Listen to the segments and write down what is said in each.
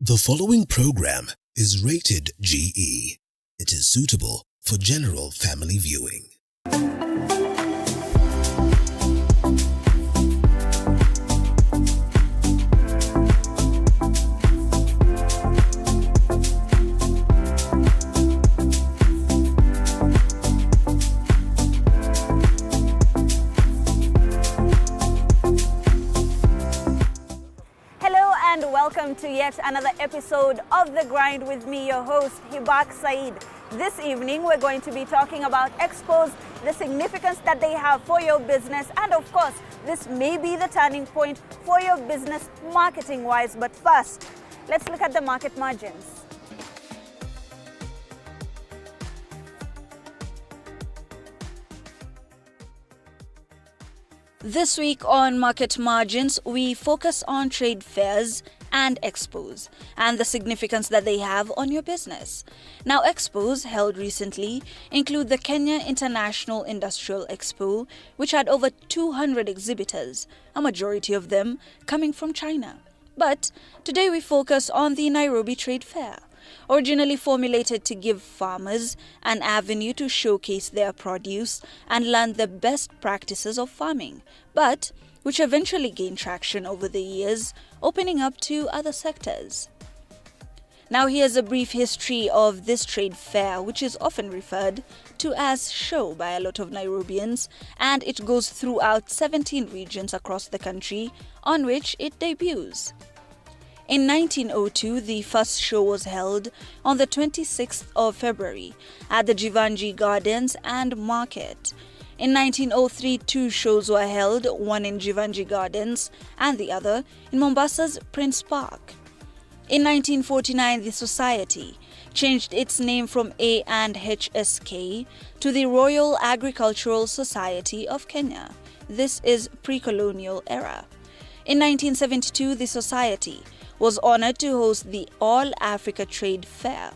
The following program is rated GE. It is suitable for general family viewing. Welcome to yet another episode of The Grind with me, your host, Hibak Saeed. This evening, we're going to be talking about expos, the significance that they have for your business, and of course, this may be the turning point for your business marketing-wise. But first, let's look at the market margins. This week on Market Margins, we focus on trade fairs and expos and the significance that they have on your business. Now, expos held recently include the Kenya International Industrial Expo, which had over 200 exhibitors, a majority of them coming from China. But today we focus on the Nairobi Trade Fair, originally formulated to give farmers an avenue to showcase their produce and learn the best practices of farming, but which eventually gained traction over the years, opening up to other sectors. Now here's a brief history of this trade fair, which is often referred to as show by a lot of Nairobians, and it goes throughout 17 regions across the country on which it debuts. In 1902, the first show was held on the 26th of February at the Jivanji Gardens and Market. In 1903, two shows were held, one in Jivanji Gardens and the other in Mombasa's Prince Park. In 1949, the society changed its name from A&HSK to the Royal Agricultural Society of Kenya. This is pre-colonial era. In 1972, the society was honored to host the All Africa Trade Fair.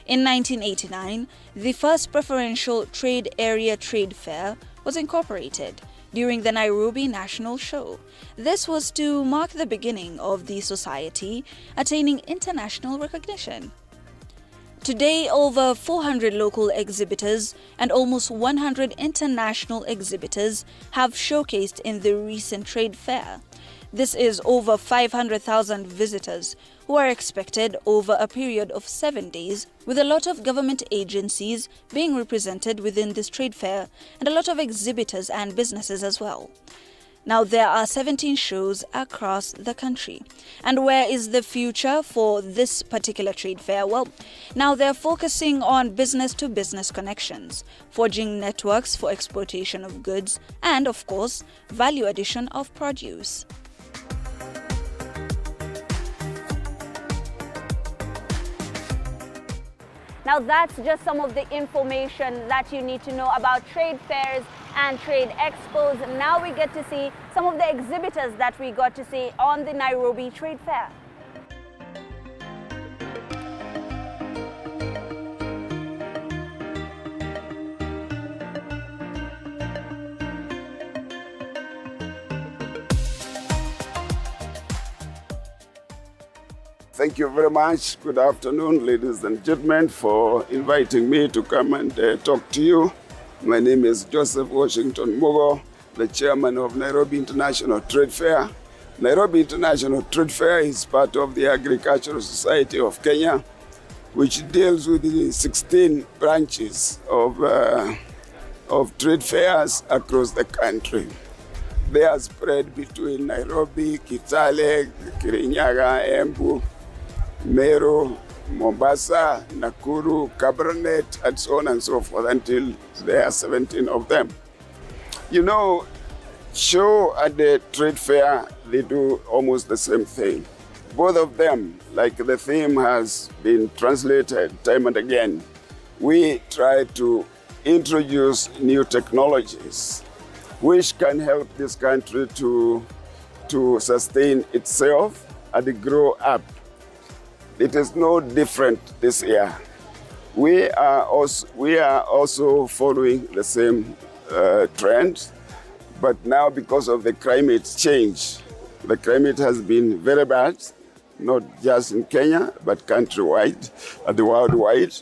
In 1989, the first preferential trade area trade fair was incorporated during the Nairobi National Show. This was to mark the beginning of the society attaining international recognition. Today, over 400 local exhibitors and almost 100 international exhibitors have showcased in the recent trade fair. This is over 500,000 visitors who are expected over a period of 7 days, with a lot of government agencies being represented within this trade fair and a lot of exhibitors and businesses as well. Now, there are 17 shows across the country. And where is the future for this particular trade fair? Well, now they're focusing on business-to-business connections, forging networks for exportation of goods, and of course, value addition of produce. Now that's just some of the information that you need to know about trade fairs and trade expos. Now we get to see some of the exhibitors that we got to see on the Nairobi Trade Fair. Thank you very much. Good afternoon, ladies and gentlemen, for inviting me to come and talk to you. My name is Joseph Washington Mugo, the chairman of Nairobi International Trade Fair. Nairobi International Trade Fair is part of the Agricultural Society of Kenya, which deals with the 16 branches of trade fairs across the country. They are spread between Nairobi, Kitale, Kirinyaga, Embu, Meru, Mombasa, Nakuru, Kabarnet, and so on and so forth until there are 17 of them. You know, show at the trade fair, they do almost the same thing. Both of them, like the theme has been translated time and again, we try to introduce new technologies which can help this country to sustain itself and grow up. It is no different this year. We are also following the same trend, but now because of the climate change, the climate has been very bad. not just in Kenya, but countrywide, the worldwide.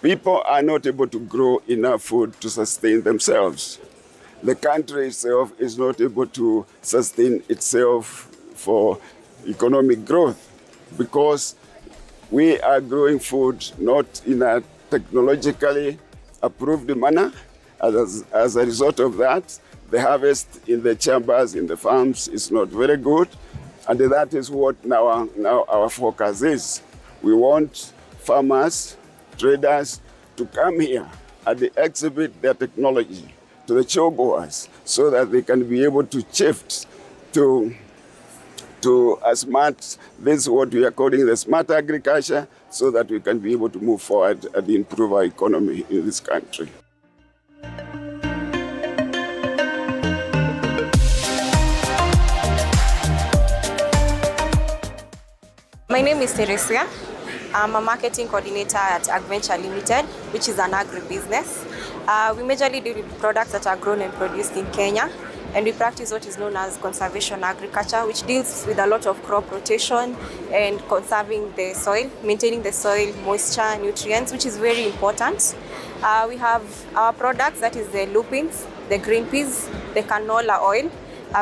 People are not able to grow enough food to sustain themselves. The country itself is not able to sustain itself for economic growth because we are growing food not in a technologically approved manner. As a result of that, the harvest in the chambers, in the farms, is not very good. And that is what now our focus is. We want farmers, traders to come here and they exhibit their technology to the showgoers so that they can be able to shift to a smart, this is what we are calling the smart agriculture, so that we can be able to move forward and improve our economy in this country. My name is Teresia. I'm a marketing coordinator at AgVenture Limited, which is an agribusiness. We majorly deal with products that are grown and produced in Kenya, and we practice what is known as conservation agriculture, which deals with a lot of crop rotation and conserving the soil, maintaining the soil moisture, nutrients, which is very important. We have our products, that is the lupins, the green peas, the canola oil.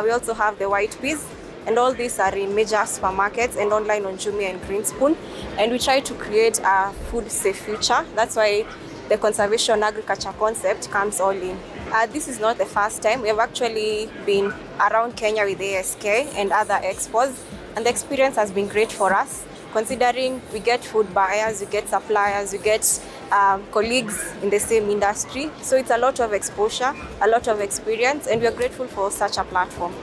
We also have the white peas. And all these are in major supermarkets and online on Jumia and Greenspoon. And we try to create a food safe future. That's why the conservation agriculture concept comes all in. This is not the first time. We have actually been around Kenya with ASK and other expos. And the experience has been great for us, considering we get food buyers, we get suppliers, we get colleagues in the same industry. So it's a lot of exposure, a lot of experience, and we are grateful for such a platform.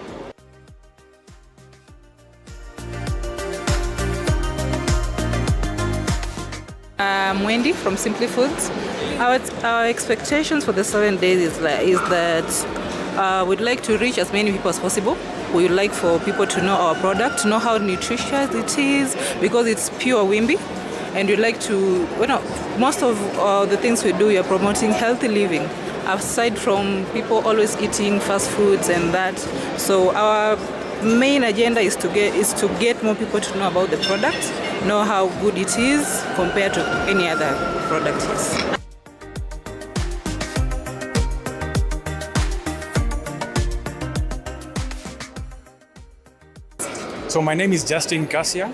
I'm Wendy from Simply Foods. Our expectations for the 7 days is that we'd like to reach as many people as possible. We would like for people to know our product, to know how nutritious it is, because it's pure Wimbi. And we'd like to, most of the things we do, we are promoting healthy living, aside from people always eating fast foods and that. So our main agenda is to get more people to know about the product, know how good it is compared to any other product. So my name is Justin Cassia,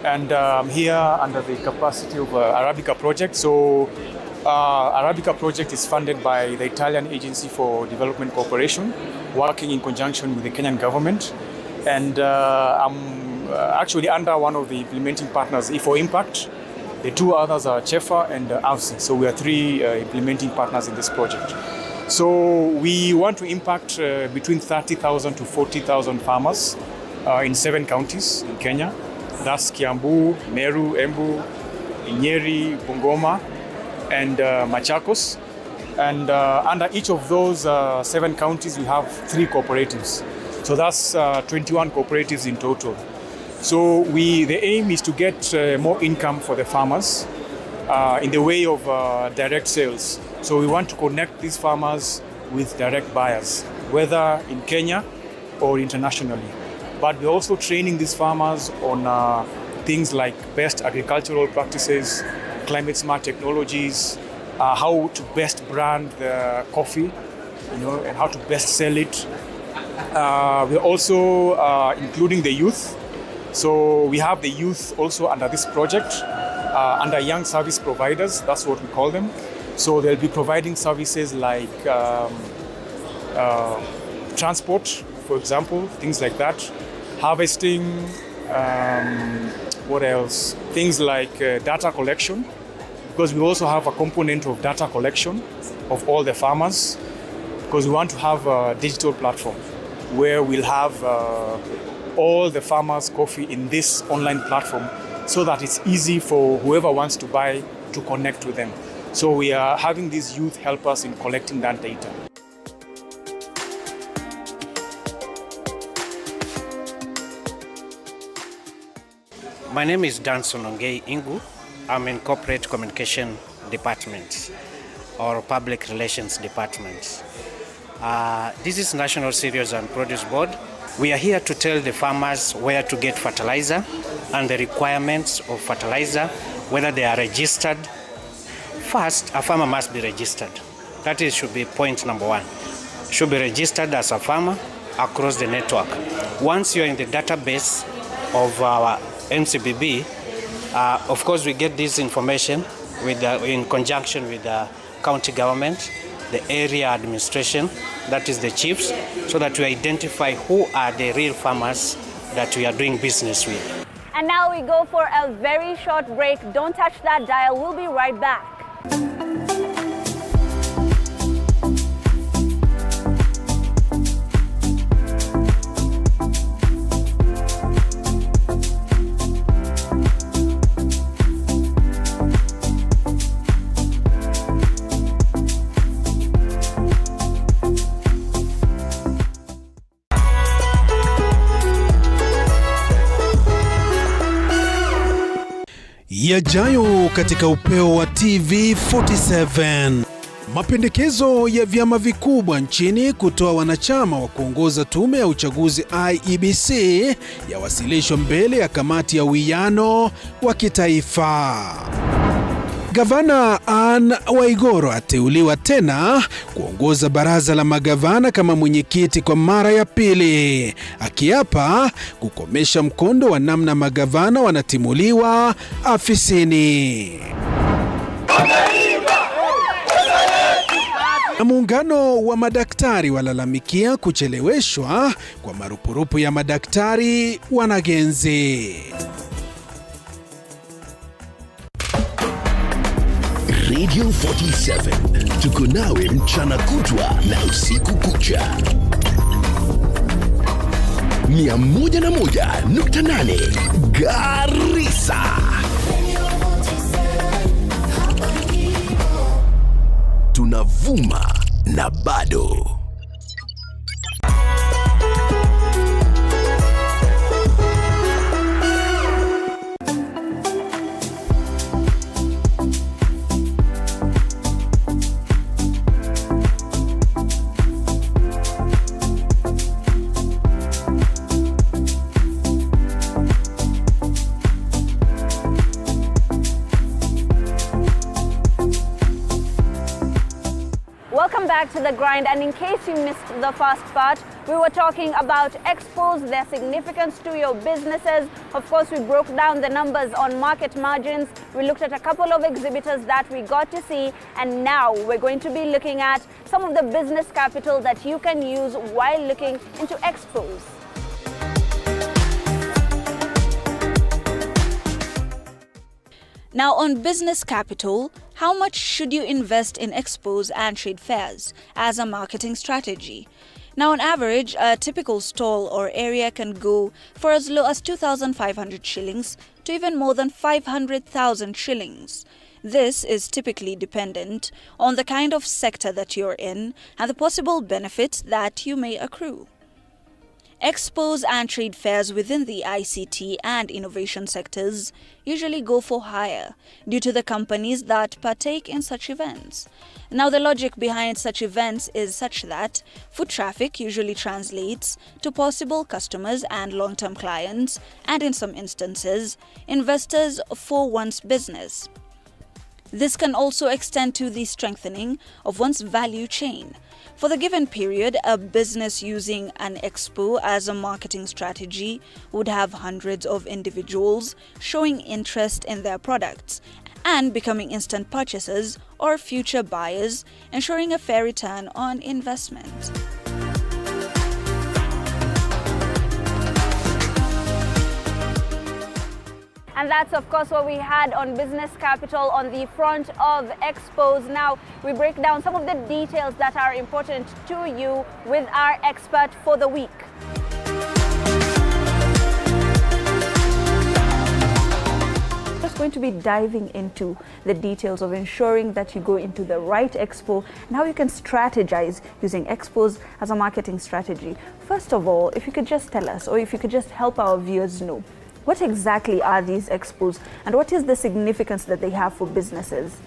and I'm here under the capacity of Arabica Project. So Arabica Project is funded by the Italian Agency for Development Cooperation, working in conjunction with the Kenyan government. And I'm actually under one of the implementing partners, E4 Impact. The two others are CHEFA and AVSI. So we are three implementing partners in this project. So we want to impact between 30,000 to 40,000 farmers in 7 counties in Kenya. That's Kiambu, Meru, Embu, Nyeri, Bungoma, and Machakos. And under each of those 7 counties, we have 3 cooperatives. So that's 21 cooperatives in total. So the aim is to get more income for the farmers in the way of direct sales. So we want to connect these farmers with direct buyers, whether in Kenya or internationally. But we're also training these farmers on things like best agricultural practices, climate smart technologies, how to best brand the coffee, and how to best sell it. We're also including the youth. So we have the youth also under this project, under young service providers, that's what we call them. So they'll be providing services like transport, for example, things like that. Harvesting, what else? Things like data collection, because we also have a component of data collection of all the farmers, because we want to have a digital platform where we'll have all the farmers' coffee in this online platform so that it's easy for whoever wants to buy to connect with them. So we are having these youth help us in collecting that data. My name is Danson Ongei Ingu. I'm in Corporate Communication Department or Public Relations Department. This is National Cereals and Produce Board. We are here to tell the farmers where to get fertilizer and the requirements of fertilizer, whether they are registered. First, a farmer must be registered. That should be point number one. Should be registered as a farmer across the network. Once you're in the database of our NCBB, of course we get this information in conjunction with the county government, the area administration, that is the chiefs, so that we identify who are the real farmers that we are doing business with. And now we go for a very short break. Don't touch that dial. We'll be right back. Yajayo katika upeo wa TV47. Mapendekezo ya vyama vikubwa nchini kutoa wanachama wa kuongoza tume ya uchaguzi IEBC yawasilishwa mbele ya kamati ya uwiano wa kitaifa. Gavana Anne Waiguru ateuliwa tena kuongoza baraza la magavana kama mwenyekiti kwa mara ya pili, akiapa kukomesha mkondo wa namna magavana wanatimuliwa afisini. Na muungano wa madaktari walalamikia kucheleweshwa kwa marupurupu ya madaktari wanagenzi. Radio 47 tuko nawe mchana kutwa na usiku kucha. 101.8 Garissa. Tunavuma na bado. Welcome back to The Grind, and in case you missed the first part, we were talking about expos, their significance to your businesses. Of course, we broke down the numbers on market margins. We looked at a couple of exhibitors that we got to see, and now we're going to be looking at some of the business capital that you can use while looking into expos. Now, on business capital, how much should you invest in expos and trade fairs as a marketing strategy? Now, on average, a typical stall or area can go for as low as 2,500 shillings to even more than 500,000 shillings. This is typically dependent on the kind of sector that you're in and the possible benefits that you may accrue. Expos and trade fairs within the ICT and innovation sectors usually go for higher due to the companies that partake in such events. Now, the logic behind such events is such that foot traffic usually translates to possible customers and long-term clients, and in some instances, investors for one's business. This can also extend to the strengthening of one's value chain. For the given period, a business using an expo as a marketing strategy would have hundreds of individuals showing interest in their products and becoming instant purchasers or future buyers, ensuring a fair return on investment. And that's, of course, what we had on Business Capital on the front of expos. Now, we break down some of the details that are important to you with our expert for the week. Just going to be diving into the details of ensuring that you go into the right expo and how you can strategize using expos as a marketing strategy. First of all, if you could just tell us, or if you could just help our viewers know, what exactly are these expos and what is the significance that they have for businesses?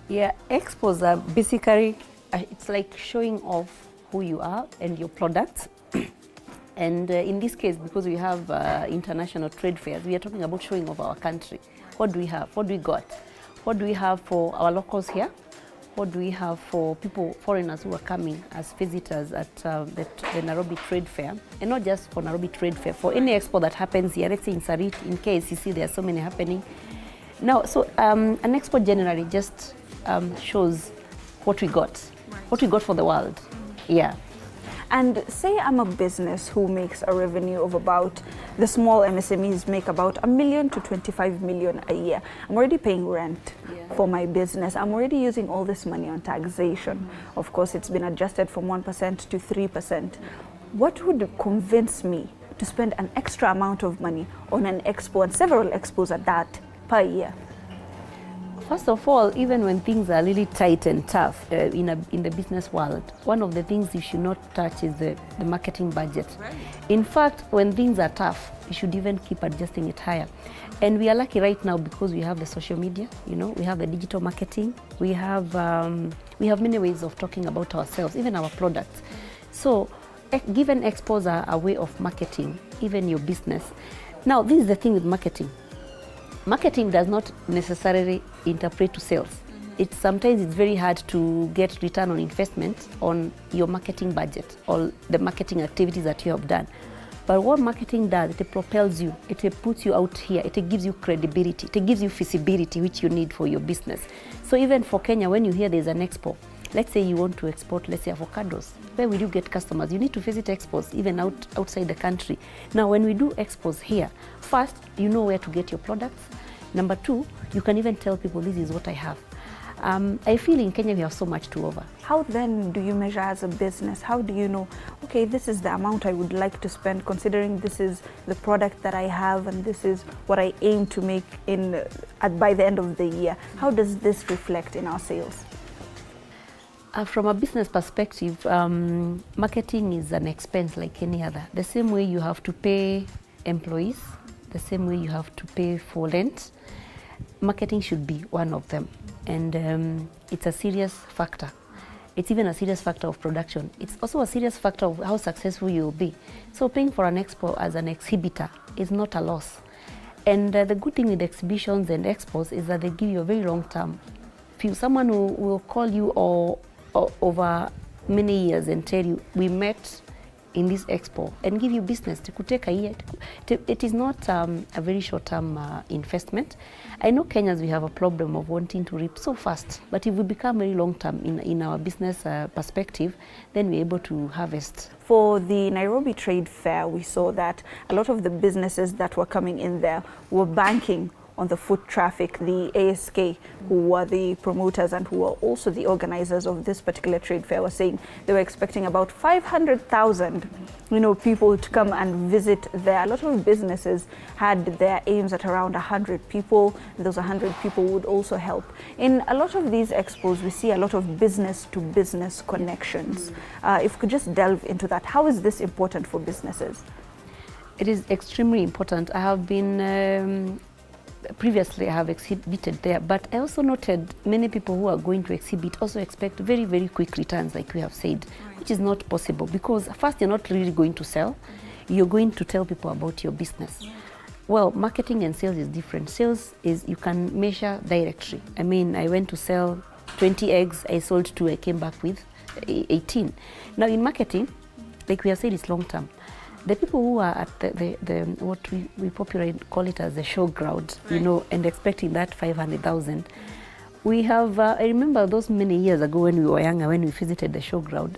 Yeah, expos are basically, it's like showing off who you are and your products. And in this case, because we have international trade fairs, we are talking about showing off our country. What do we have? What do we got? What do we have for our locals here? What do we have for people, foreigners who are coming as visitors at the Nairobi Trade Fair? And not just for Nairobi Trade Fair, for any expo that happens here, let's say in Sarit, in KCC, there are so many happening. Now, so an expo generally just shows what we got, what we got for the world. Yeah. And say I'm a business who makes a revenue of about, the small MSMEs make about $1 million to 25 million a year. I'm already paying rent for my business. I'm already using all this money on taxation. Of course, it's been adjusted from 1% to 3%. What would convince me to spend an extra amount of money on an expo, and several expos at that, per year? First of all, even when things are really tight and tough in the business world, one of the things you should not touch is the marketing budget. Right. In fact, when things are tough, you should even keep adjusting it higher. And we are lucky right now because we have the social media, we have the digital marketing, we have many ways of talking about ourselves, even our products. So given expos are a way of marketing, even your business. Now, this is the thing with marketing. Marketing does not necessarily interpret to sales. Sometimes it's very hard to get return on investment on your marketing budget or the marketing activities that you have done. But what marketing does, it propels you, it puts you out here, it gives you credibility, it gives you visibility which you need for your business. So even for Kenya, when you hear there's an expo, let's say you want to export, let's say avocados, where will you get customers? You need to visit expos even outside the country. Now when we do expos here, first, you know where to get your products. Number two, you can even tell people this is what I have. I feel in Kenya we have so much to offer. How then do you measure as a business? How do you know, okay, this is the amount I would like to spend considering this is the product that I have and this is what I aim to make by the end of the year? How does this reflect in our sales? From a business perspective, marketing is an expense like any other. The same way you have to pay employees, the same way you have to pay for rent, marketing should be one of them. And it's a serious factor. It's even a serious factor of production. It's also a serious factor of how successful you will be. So paying for an expo as an exhibitor is not a loss. And the good thing with exhibitions and expos is that they give you a very long term. Someone who will call you over many years and tell you, we met in this expo, and give you business. It could take a year. It is not a very short-term investment. I know Kenyans, we have a problem of wanting to reap so fast, but if we become very long-term in our business perspective, then we're able to harvest. For the Nairobi Trade Fair, we saw that a lot of the businesses that were coming in there were banking on the foot traffic. The ASK, who were the promoters and who were also the organizers of this particular trade fair, were saying they were expecting about 500,000 people to come and visit there. A lot of businesses had their aims at around 100 people. Those 100 people would also help. In a lot of these expos, we see a lot of business-to-business connections. If you could just delve into that, how is this important for businesses? It is extremely important. I have been previously I have exhibited there, but I also noted many people who are going to exhibit also expect very, very quick returns, like we have said, which is not possible because first you're not really going to sell, you're going to tell people about your business. Well, marketing and sales is different. Sales is you can measure directly. I mean, I went to sell 20 eggs, I sold 2, I came back with 18. Now in marketing, like we have said, it's long term. The people who are at the what we popularly call it as the showground, and expecting that 500,000. We have, I remember those many years ago when we were younger, when we visited the showground,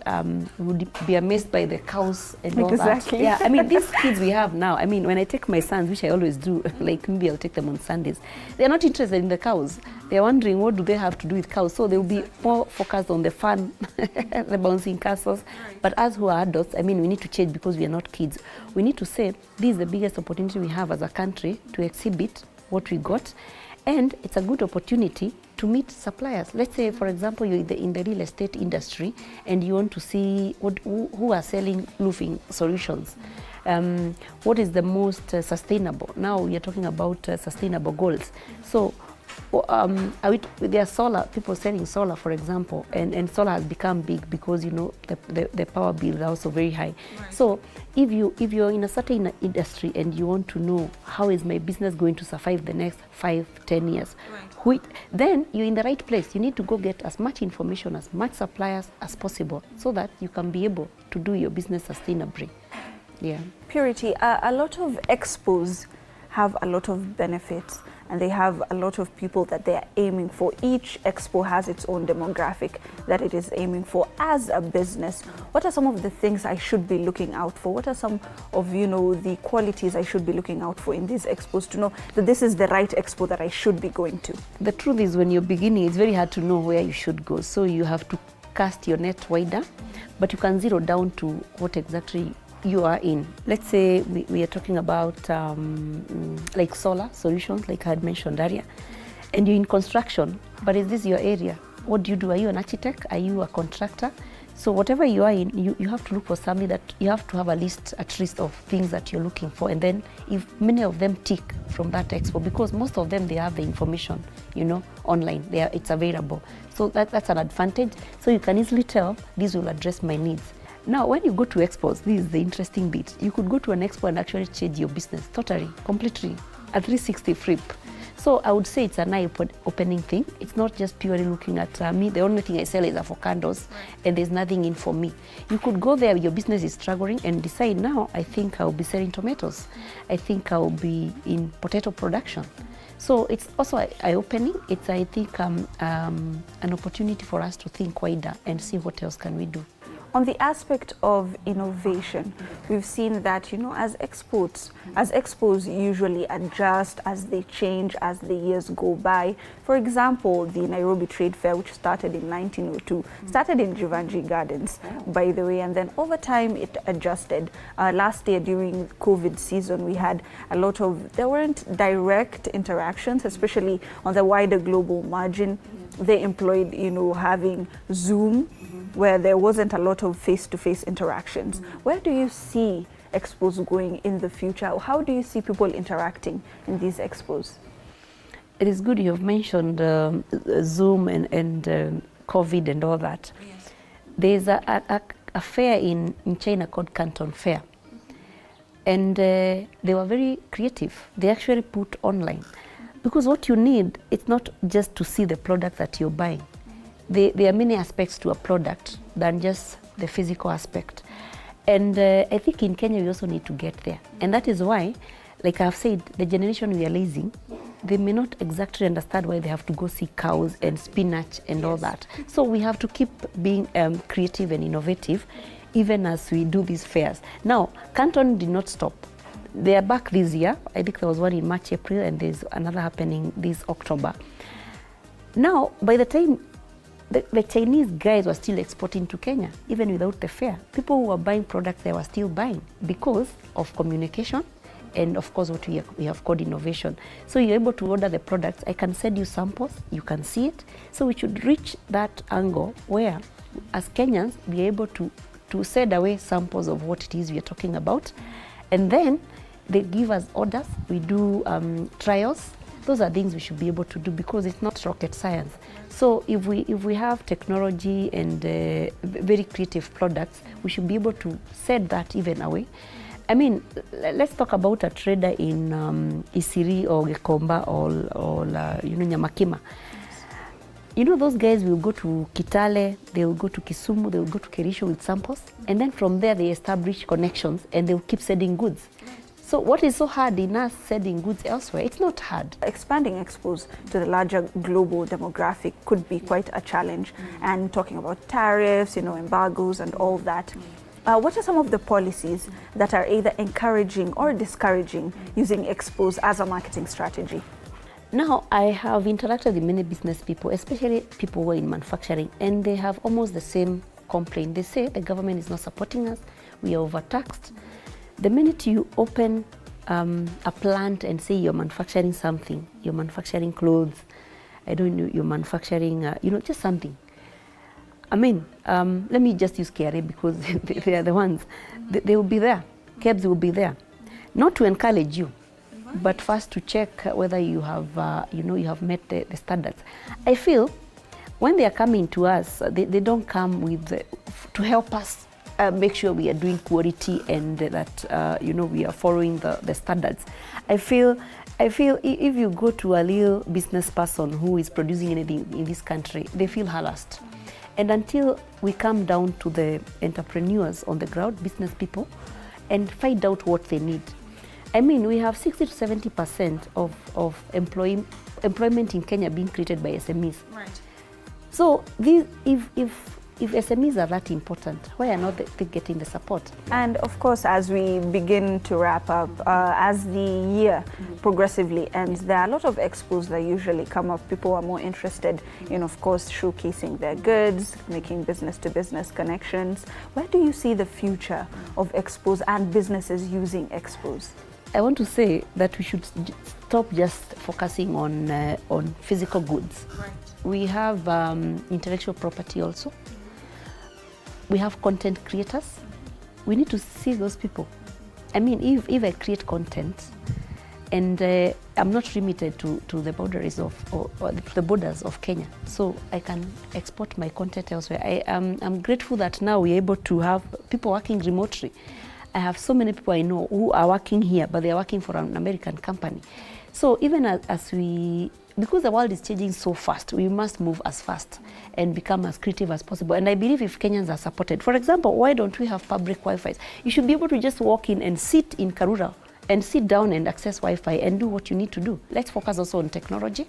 we would be amazed by the cows and all that. Yeah, I mean, these kids we have now, I mean, when I take my sons, which I always do, like maybe I'll take them on Sundays, they're not interested in the cows. They're wondering what do they have to do with cows. So they'll be more focused on the fun, the bouncing castles. But us who are adults, I mean, we need to change because we are not kids. We need to say, this is the biggest opportunity we have as a country to exhibit what we got. And it's a good opportunity to meet suppliers. Let's say, for example, you're in the real estate industry and you want to see who are selling roofing solutions. What is the most sustainable? Now you're talking about sustainable goals. So There are solar, people selling solar, for example, and solar has become big because, you know, the power bills are also very high. Right. So if you're in a certain industry and you want to know how is my business going to survive the next 5-10 years, right, then you're in the right place. You need to go get as much information, as much suppliers as possible, so that you can be able to do your business sustainably. Yeah. Purity, a lot of expos have a lot of benefits, and they have a lot of people that they are aiming for. Each expo has its own demographic that it is aiming for. As a business, what are some of the things I should be looking out for? What are some of, you know, the qualities I should be looking out for in these expos to know that this is the right expo that I should be going to? The truth is, when you're beginning, it's very hard to know where you should go. So you have to cast your net wider, but you can zero down to what exactly you are in. Let's say we are talking about like solar solutions, like I had mentioned earlier, and you're in construction, but is this your area? What do you do? Are you an architect? Are you a contractor? So whatever you are in, you have to look for something that you have to have at least of things that you're looking for. And then if many of them tick from that expo, because most of them, they have the information, you know, online, it's available. So that's an advantage. So you can easily tell, these will address my needs. Now, when you go to expos, this is the interesting bit. You could go to an expo and actually change your business totally, completely, a 360 flip. So I would say it's an eye-opening thing. It's not just purely looking at me. The only thing I sell is avocados, and there's nothing in for me. You could go there, your business is struggling, and decide, now I think I'll be selling tomatoes. I think I'll be in potato production. So it's also eye-opening. It's, I think, an opportunity for us to think wider and see what else can we do. On the aspect of innovation, we've seen that, you know, as expos usually adjust as they change, as the years go by. For example, the Nairobi Trade Fair, which started in 1902, started in Jivanji Gardens, by the way, and then over time it adjusted. Last year during COVID season, we had a lot of, there weren't direct interactions, especially on the wider global margin. They employed, you know, having Zoom, where there wasn't a lot of face-to-face interactions. Where do you see expos going in the future? How do you see people interacting in these expos? It is good you have mentioned Zoom and COVID and all that. Yes. There's a fair in China called Canton Fair. And they were very creative. They actually put online. Because what you need, it's not just to see the product that you're buying. There are many aspects to a product than just the physical aspect. And I think in Kenya we also need to get there. And that is why, like I've said, the generation we are raising, they may not exactly understand why they have to go see cows and spinach and all that. So we have to keep being creative and innovative, even as we do these fairs. Now, Canton did not stop. They are back this year. I think there was one in March, April, and there's another happening this October. Now, by the time the Chinese guys were still exporting to Kenya, even without the fair. People who were buying products, they were still buying because of communication and, of course, what we have called innovation. So you're able to order the products. I can send you samples. You can see it. So we should reach that angle where, as Kenyans, we're able to send away samples of what it is we are talking about. And then they give us orders. We do trials. Those are things we should be able to do because it's not rocket science. So if we have technology and very creative products, we should be able to send that even away. I mean, let's talk about a trader in Isiri or Gekomba or Nyamakima. You know, those guys will go to Kitale, they will go to Kisumu, they will go to Kerisho with samples, and then from there they establish connections and they will keep sending goods. So what is so hard in us sending goods elsewhere? It's not hard. Expanding expos to the larger global demographic could be quite a challenge. And talking about tariffs, embargoes and all that. What are some of the policies that are either encouraging or discouraging using expos as a marketing strategy? Now, I have interacted with many business people, especially people who are in manufacturing, and they have almost the same complaint. They say the government is not supporting us, we are overtaxed. The minute you open a plant and say you're manufacturing something, you're manufacturing clothes, I don't know, you're manufacturing, just something. I mean, let me just use KRA because they are the ones. They will be there. KEBS will be there. Not to encourage you, but first to check whether you have, you have met the standards. I feel when they are coming to us, they don't come with to help us make sure we are doing quality and that we are following the standards. I feel if you go to a real business person who is producing anything in this country, they feel harassed. And until we come down to the entrepreneurs on the ground, business people, and find out what they need. I mean, we have 60 to 70% of employment in Kenya being created by SMEs. Right. So if SMEs are that important, why are not they getting the support? And of course, as we begin to wrap up, as the year progressively ends, there are a lot of expos that usually come up. People are more interested in, of course, showcasing their goods, making business-to-business connections. Where do you see the future of expos and businesses using expos? I want to say that we should stop just focusing on physical goods. Right. We have intellectual property also. We have content creators. We need to see those people. I mean, if I create content and I'm not limited to the boundaries or the borders of Kenya, so I can export my content elsewhere. I'm grateful that now we're able to have people working remotely. I have so many people I know who are working here, but they are working for an American company. So even because the world is changing so fast, we must move as fast and become as creative as possible. And I believe if Kenyans are supported, for example, why don't we have public Wi-Fi? You should be able to just walk in and sit in Karura and sit down and access Wi-Fi and do what you need to do. Let's focus also on technology.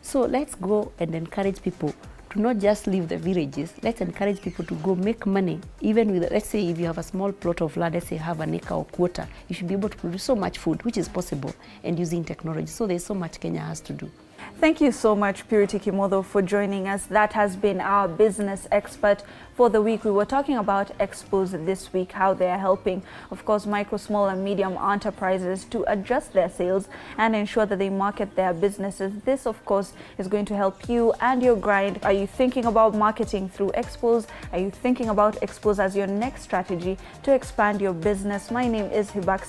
So let's go and encourage people to not just leave the villages. Let's encourage people to go make money, even with, let's say if you have a small plot of land, let's say have an acre or quarter, you should be able to produce so much food, which is possible, and using technology. So there's so much Kenya has to do. Thank you so much, Purity Kimodo, for joining us. That has been our business expert for the week. We were talking about expos this week, how they are helping, of course, micro, small and medium enterprises to adjust their sales and ensure that they market their businesses. This, of course, is going to help you and your grind. Are you thinking about marketing through expos? Are you thinking about expos as your next strategy to expand your business? My name is Hibaksa.